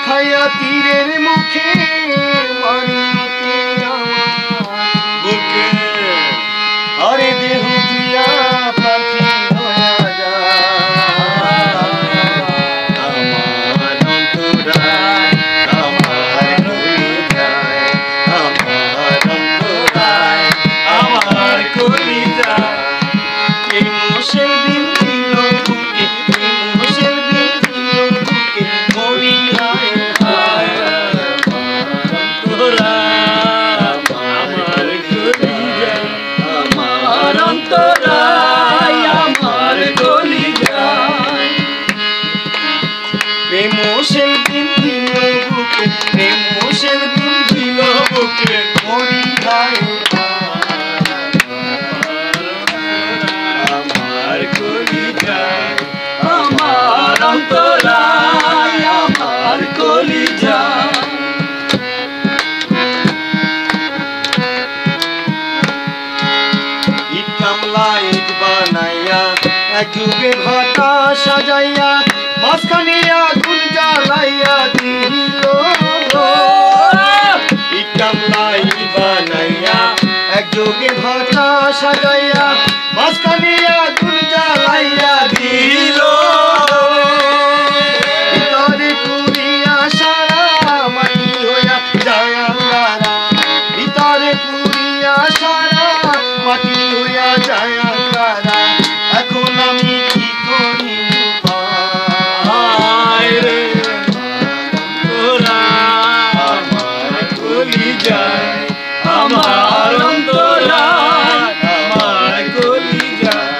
খাইয়া তীরের মুখে মারিতে বুকে আরে দেহ দিয়া পাখি হইয়া যায় আমার অন্তরায় আমার কলিজায় আমার অন্তরায় আমার কলিজায় এই মোষের দিন দিল বুকে এই মোষের দিন দিল বুকে মরি হায় হায় আমার অন্তরায় আমার কলিজায় আমার অন্তরায় আমার কলিজায় প্রেম মোষের দিন দিল বুকে প্রেম মোষের দিন দিল বুকে মরি হায় আমার কলিজায় আমার অন্তরায় আমার কলিজায় ইট কামলা ইট বানাইয়া এক যুগে ভাটা সাজাইয়া মাঝখানে আগুন জ্বালাইয়া দিল ইট কামলা ইট বানাইয়া এক যুগে ভাটা সাজাইয়া মাঝখানে আগুন জ্বালাইয়া দিল ভিতরে পুরিয়া সারা মাটি হইয়া যায় আঙ্গারা ভিতরে পুরিয়া সারা মাটি হইয়া যায় আঙ্গারা এখন আমি কি করি রে আমার কলিজায় আমার অন্তরায় আমার কলিজায়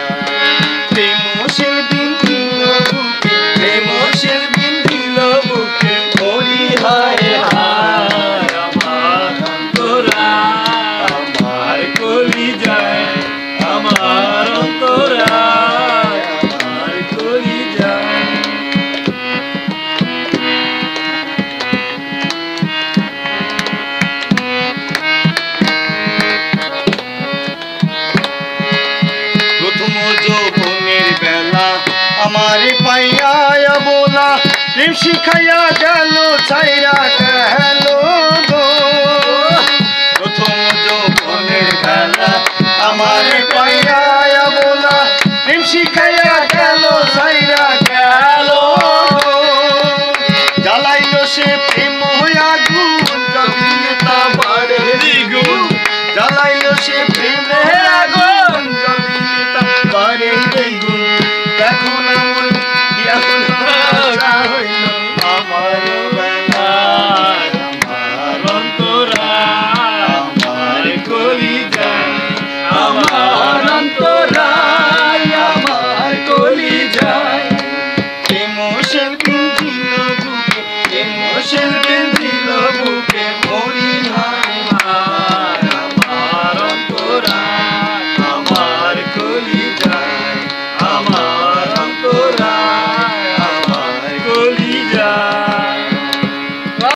প্রেম মোষের দিন দিল বুকে প্রেম মোষের দিন দিল বুকে মরি হায় হায় আমার অন্তরায় আমার কলিজায় আমার অন্তরায় আমার কলিজায় প্রথম যৌবনের বেলা আমারে পাইয়া বলা প্রেম শিখাইয়া গেল ছাইরা গেল গো প্রথম যৌবনের বেলা আমারে পাইয়া বলা প্রেম শিখাইয়া গেল ছাইরা গেল জ্বালাইল সে প্রেম আগুন জ্বলিলে তা বাড়ে দ্বিগুণ জ্বালাইল সে প্রেমের আগুন জ্বলিলে তা বাড়ে দ্বিগুণ